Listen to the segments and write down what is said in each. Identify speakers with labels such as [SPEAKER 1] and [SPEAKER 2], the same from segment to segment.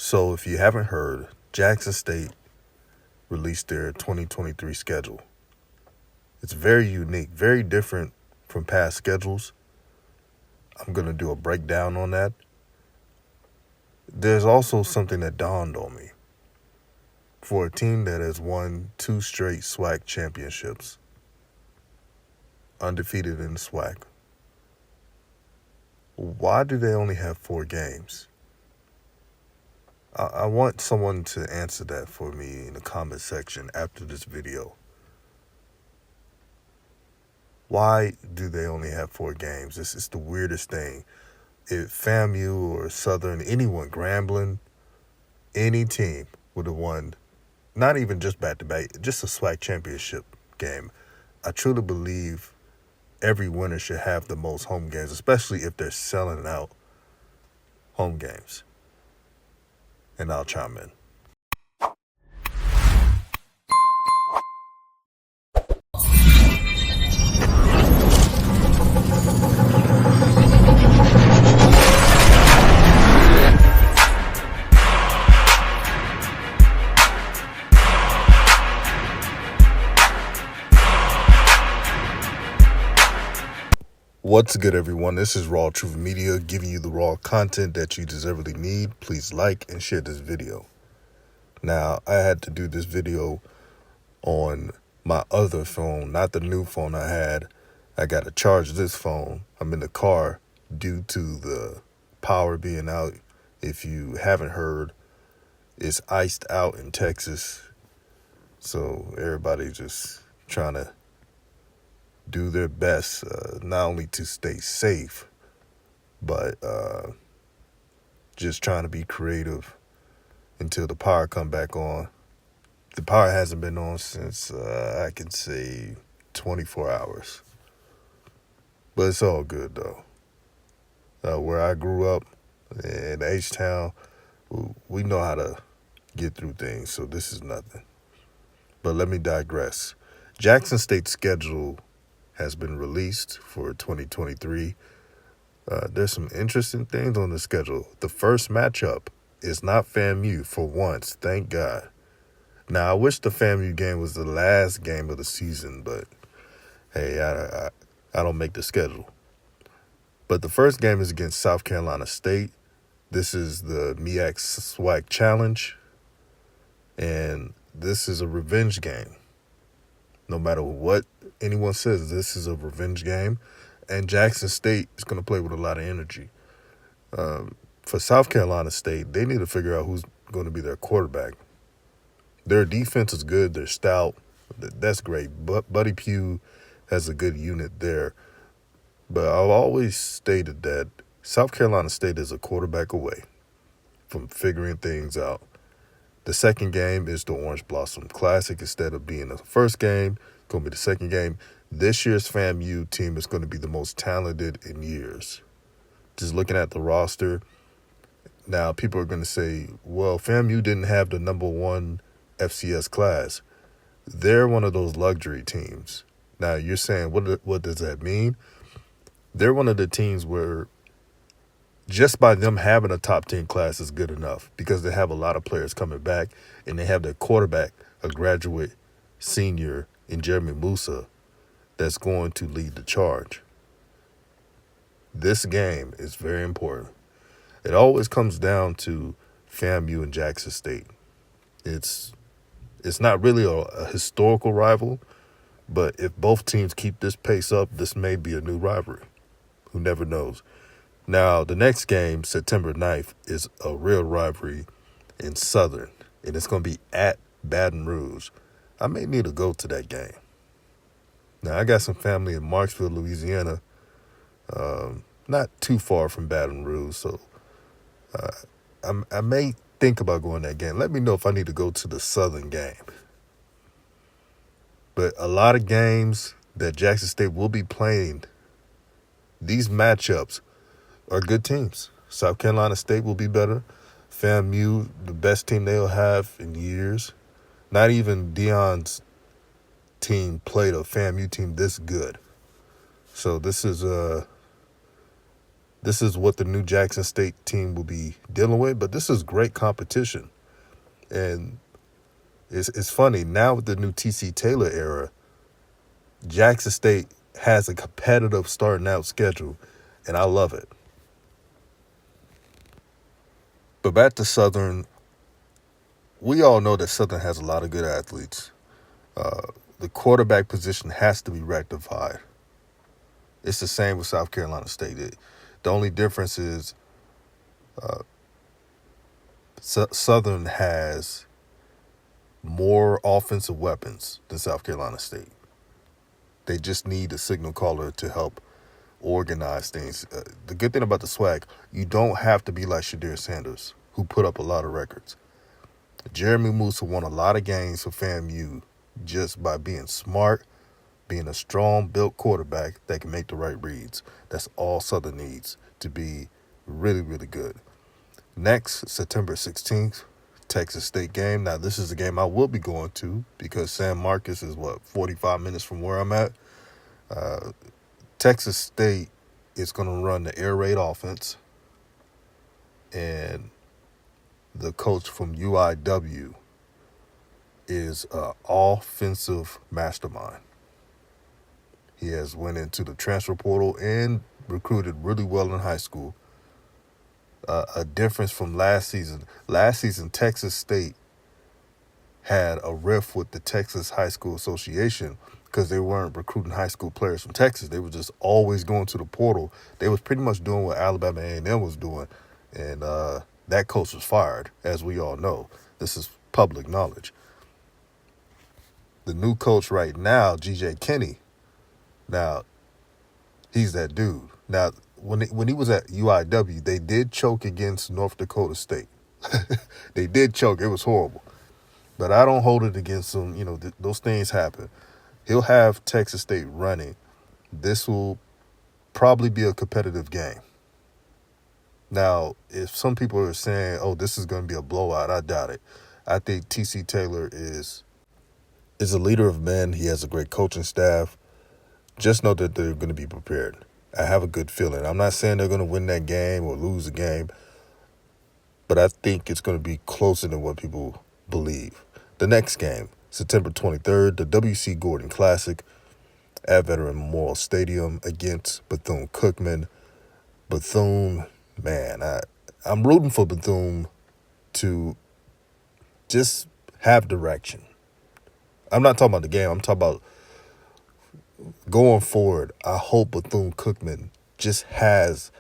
[SPEAKER 1] So if you haven't heard, Jackson State released their 2023 schedule. It's very unique, very different from past schedules. I'm going to do a breakdown on that. There's also something that dawned on me. For a team that has won 2 straight SWAC championships, undefeated in the SWAC, why do they only have 4 games? I want someone to answer that for me in the comment section after this video. Why do they only have 4 games? This is the weirdest thing. If FAMU or Southern, anyone, Grambling, any team would have won, not even just back-to-back, just a SWAC championship game. I truly believe every winner should have the most home games, especially if they're selling out home games. And I'll chime in. What's good, everyone? This is RawTruth Media, giving you the raw content that you deservedly need. Please like and share this video. Now, I had to do this video on my other phone, not the new phone I had. I got to charge this phone. I'm in the car due to the power being out. If you haven't heard, it's iced out in Texas. So everybody just trying to do their best, not only to stay safe, but just trying to be creative until the power come back on. The power hasn't been on since, I can say, 24 hours. But it's all good, though. Where I grew up, in H-Town, we know how to get through things, so this is nothing. But let me digress. Jackson State's schedule has been released for 2023. There's some interesting things on the schedule. The first matchup is not FAMU for once, thank God. Now, I wish the FAMU game was the last game of the season, but hey, I don't make the schedule. But the first game is against South Carolina State. This is the MEAC SWAC Challenge, and this is a revenge game. No matter what anyone says, this is a revenge game, and Jackson State is going to play with a lot of energy. For South Carolina State, they need to figure out who's going to be their quarterback. Their defense is good. They're stout. That's great. But Buddy Pugh has a good unit there. But I've always stated that South Carolina State is a quarterback away from figuring things out. The second game is the Orange Blossom Classic. Instead of being the first game, it's going to be the second game. This year's FAMU team is going to be the most talented in years. Just looking at the roster, now people are going to say, well, FAMU didn't have the number 1 FCS class. They're one of those luxury teams. Now, you're saying, what does that mean? They're one of the teams where just by them having a top 10 class is good enough because they have a lot of players coming back, and they have their quarterback, a graduate senior in Jeremy Musa, that's going to lead the charge. This game is very important. It always comes down to FAMU and Jackson State. It's not really a historical rival, but if both teams keep this pace up, this may be a new rivalry. Who never knows? Now, the next game, September 9th, is a real rivalry in Southern, and it's going to be at Baton Rouge. I may need to go to that game. Now, I got some family in Marksville, Louisiana, not too far from Baton Rouge, so I may think about going to that game. Let me know if I need to go to the Southern game. But a lot of games that Jackson State will be playing, these matchups are good teams. South Carolina State will be better. FAMU, the best team they'll have in years. Not even Deion's team played a FAMU team this good. So this is This is what the new Jackson State team will be dealing with, but this is great competition. And it's funny, now with the new TC Taylor era, Jackson State has a competitive starting out schedule, and I love it. But back to Southern, we all know that Southern has a lot of good athletes. The quarterback position has to be rectified. It's the same with South Carolina State. The only difference is Southern has more offensive weapons than South Carolina State. They just need a signal caller to help organize things. The good thing about the SWAC, you don't have to be like Shadir Sanders, who put up a lot of records. Jeremy Musa won a lot of games for FAMU just by being smart, being a strong-built quarterback that can make the right reads. That's all Southern needs to be really, really good. Next, September 16th, Texas State game. Now, this is a game I will be going to because San Marcos is, 45 minutes from where I'm at. Texas State is going to run the air raid offense, and the coach from UIW is an offensive mastermind. He has went into the transfer portal and recruited really well in high school. A difference from last season. Last season, Texas State had a rift with the Texas High School Association because they weren't recruiting high school players from Texas. They were just always going to the portal. They was pretty much doing what Alabama A&M was doing, and that coach was fired, as we all know. This is public knowledge. The new coach right now, G.J. Kinney, now, he's that dude. Now, when he was at UIW, they did choke against North Dakota State. They did choke. It was horrible. But I don't hold it against them. You know, those things happen. He'll have Texas State running. This will probably be a competitive game. Now, if some people are saying, oh, this is going to be a blowout, I doubt it. I think TC Taylor is a leader of men. He has a great coaching staff. Just know that they're going to be prepared. I have a good feeling. I'm not saying they're going to win that game or lose the game, but I think it's going to be closer than what people believe. The next game, September 23rd, the W.C. Gordon Classic at Veteran Memorial Stadium against Bethune-Cookman. Bethune, man, I'm rooting for Bethune to just have direction. I'm not talking about the game. I'm talking about going forward. I hope Bethune-Cookman just has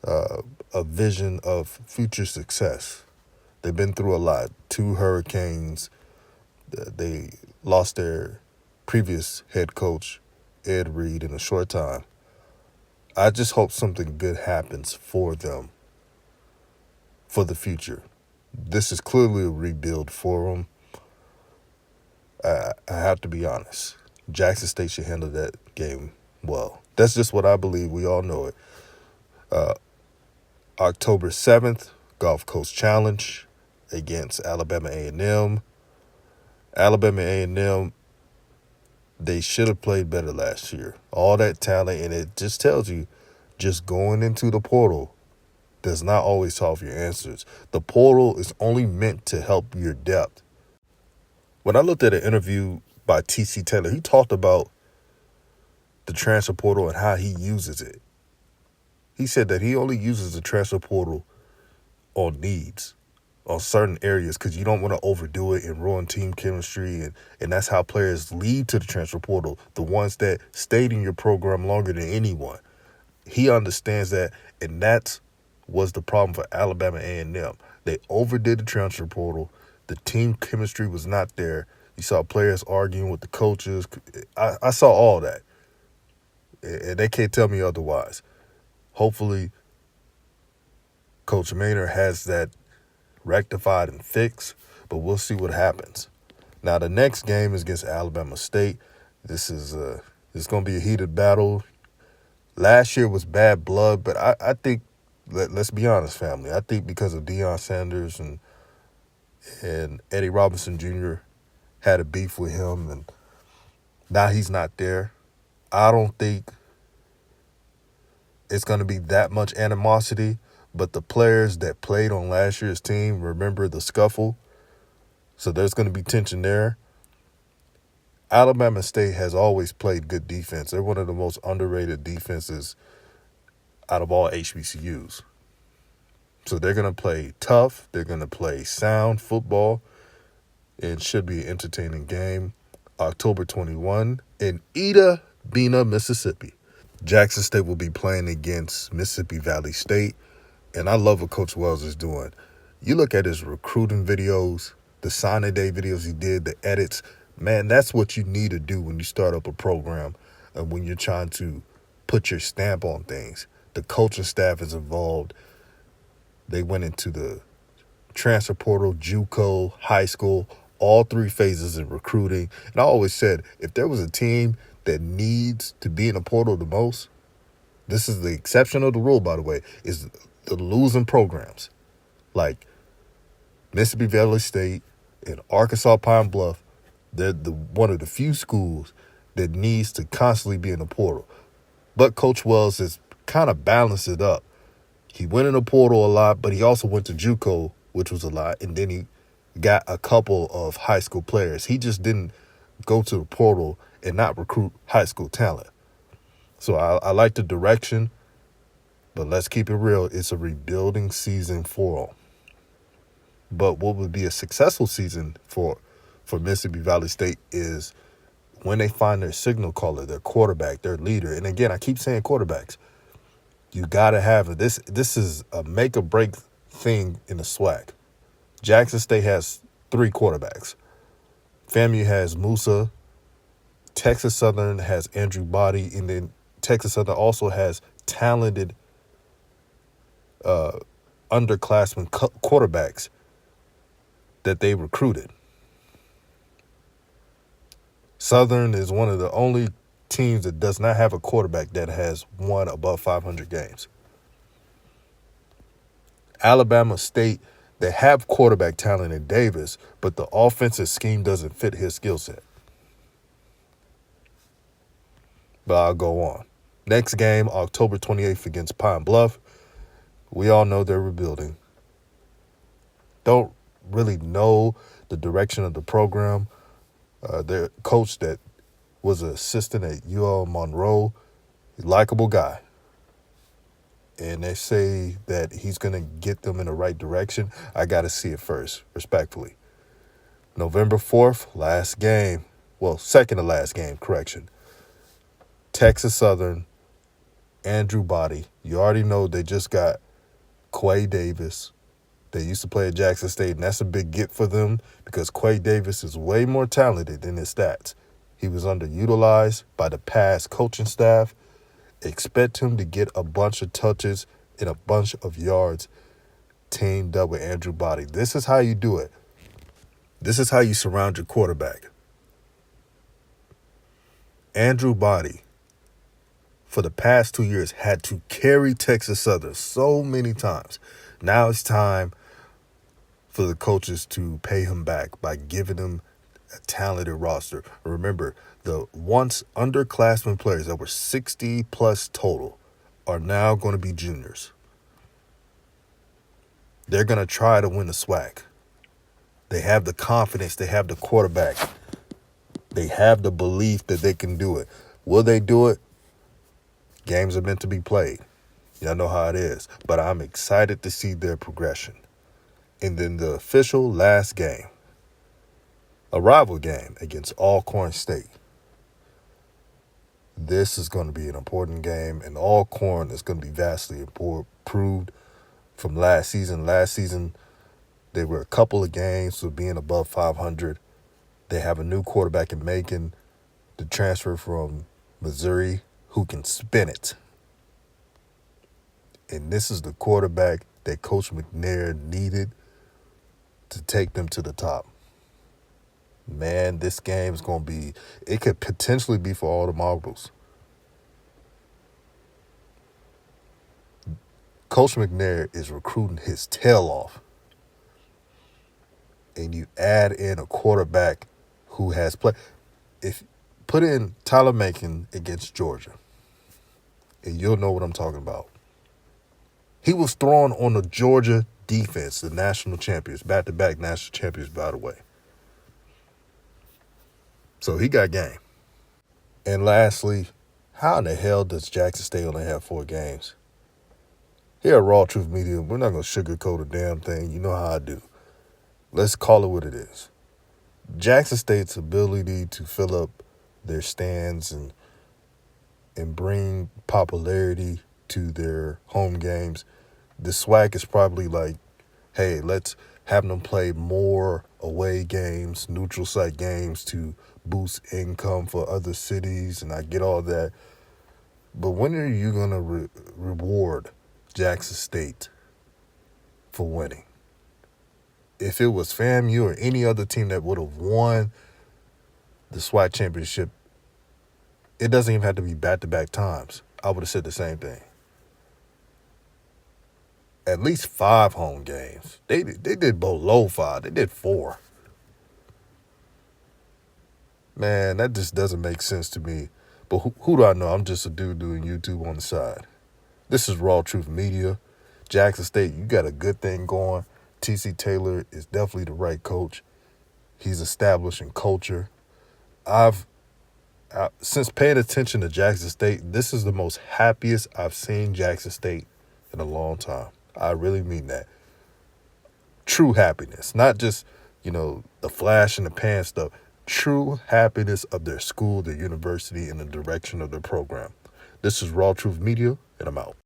[SPEAKER 1] a vision of future success. They've been through a lot. 2 hurricanes. They lost their previous head coach, Ed Reed, in a short time. I just hope something good happens for them for the future. This is clearly a rebuild for them. I have to be honest. Jackson State should handle that game well. That's just what I believe. We all know it. October 7th, Gulf Coast Challenge against Alabama A&M. Alabama A&M, they should have played better last year. All that talent, and it just tells you, just going into the portal does not always solve your answers. The portal is only meant to help your depth. When I looked at an interview by TC Taylor, he talked about the transfer portal and how he uses it. He said that he only uses the transfer portal on needs, on certain areas, because you don't want to overdo it and ruin team chemistry, and that's how players lead to the transfer portal, the ones that stayed in your program longer than anyone. He understands that, and that was the problem for Alabama A&M. They overdid the transfer portal. The team chemistry was not there. You saw players arguing with the coaches. I saw all that. And they can't tell me otherwise. Hopefully, Coach Maynard has that rectified and fixed, but we'll see what happens. Now, the next game is against Alabama State. This is going to be a heated battle. Last year was bad blood, but I think, let's be honest, family, I think because of Deion Sanders and Eddie Robinson Jr. had a beef with him, and now he's not there. I don't think it's going to be that much animosity. But the players that played on last year's team remember the scuffle. So there's going to be tension there. Alabama State has always played good defense. They're one of the most underrated defenses out of all HBCUs. So they're going to play tough. They're going to play sound football. It should be an entertaining game. October 21 in Ida Bena, Mississippi. Jackson State will be playing against Mississippi Valley State. And I love what Coach Wells is doing. You look at his recruiting videos, the signing day videos he did, the edits. Man, that's what you need to do when you start up a program and when you're trying to put your stamp on things. The coaching staff is involved. They went into the transfer portal, JUCO, high school, all three phases in recruiting. And I always said, if there was a team that needs to be in the portal the most, this is the exception of the rule, by the way, is the losing programs. Like Mississippi Valley State and Arkansas Pine Bluff. They're one of the few schools that needs to constantly be in the portal. But Coach Wells has kind of balanced it up. He went in the portal a lot, but he also went to JUCO, which was a lot, and then he got a couple of high school players. He just didn't go to the portal and not recruit high school talent. So I like the direction, but let's keep it real. It's a rebuilding season for them. But what would be a successful season for Mississippi Valley State is when they find their signal caller, their quarterback, their leader. And again, I keep saying quarterbacks. You got to have it. This is a make or break thing in the SWAC. Jackson State has 3 quarterbacks. FAMU has Musa. Texas Southern has Andrew Body. And then Texas Southern also has talented underclassmen quarterbacks that they recruited. Southern is one of the only teams that does not have a quarterback that has won above 500 games. Alabama State, they have quarterback talent in Davis, but the offensive scheme doesn't fit his skill set. But I'll go on. Next game, October 28th against Pine Bluff. We all know they're rebuilding. Don't really know the direction of the program. Their coach that was an assistant at UL Monroe, likable guy. And they say that he's going to get them in the right direction. I got to see it first, respectfully. November 4th, last game. Well, second to last game, correction. Texas Southern, Andrew Body. You already know they just got Quay Davis. They used to play at Jackson State, and that's a big get for them because Quay Davis is way more talented than his stats. He was underutilized by the past coaching staff. Expect him to get a bunch of touches and a bunch of yards teamed up with Andrew Body. This is how you do it. This is how you surround your quarterback. Andrew Body, for the past 2 years, had to carry Texas Southern so many times. Now it's time for the coaches to pay him back by giving him a talented roster. Remember, the once underclassmen players that were 60-plus total are now going to be juniors. They're going to try to win the SWAC. They have the confidence. They have the quarterback. They have the belief that they can do it. Will they do it? Games are meant to be played. Y'all know how it is. But I'm excited to see their progression. And then the official last game, a rival game against Alcorn State. This is going to be an important game, and Alcorn is going to be vastly improved from last season. Last season, they were a couple of games of being above 500. They have a new quarterback in Macon, the transfer from Missouri, who can spin it. And this is the quarterback that Coach McNair needed to take them to the top. Man, this game is going to be, it could potentially be for all the marbles. Coach McNair is recruiting his tail off. And you add in a quarterback who has played. If put in Tyler Macon against Georgia. and you'll know what I'm talking about. He was thrown on the Georgia defense, the national champions, back-to-back national champions, by the way. So he got game. And lastly, how in the hell does Jackson State only have 4 games? Here at RawTruth Media, we're not going to sugarcoat a damn thing. You know how I do. Let's call it what it is. Jackson State's ability to fill up their stands and bring popularity to their home games, the SWAC is probably like, hey, let's have them play more away games, neutral site games to boost income for other cities, and I get all that. But when are you going to reward Jackson State for winning? If it was FAMU or any other team that would have won the SWAC championship, it doesn't even have to be back-to-back times. I would have said the same thing. At least 5 home games. They did below 5. They did 4. Man, that just doesn't make sense to me. But who do I know? I'm just a dude doing YouTube on the side. This is RawTruth Media. Jackson State, you got a good thing going. T.C. Taylor is definitely the right coach. He's establishing culture. Since paying attention to Jackson State, this is the most happiest I've seen Jackson State in a long time. I really mean that. True happiness, not just, the flash in the pan stuff. True happiness of their school, their university, and the direction of their program. This is RawTruth Media, and I'm out.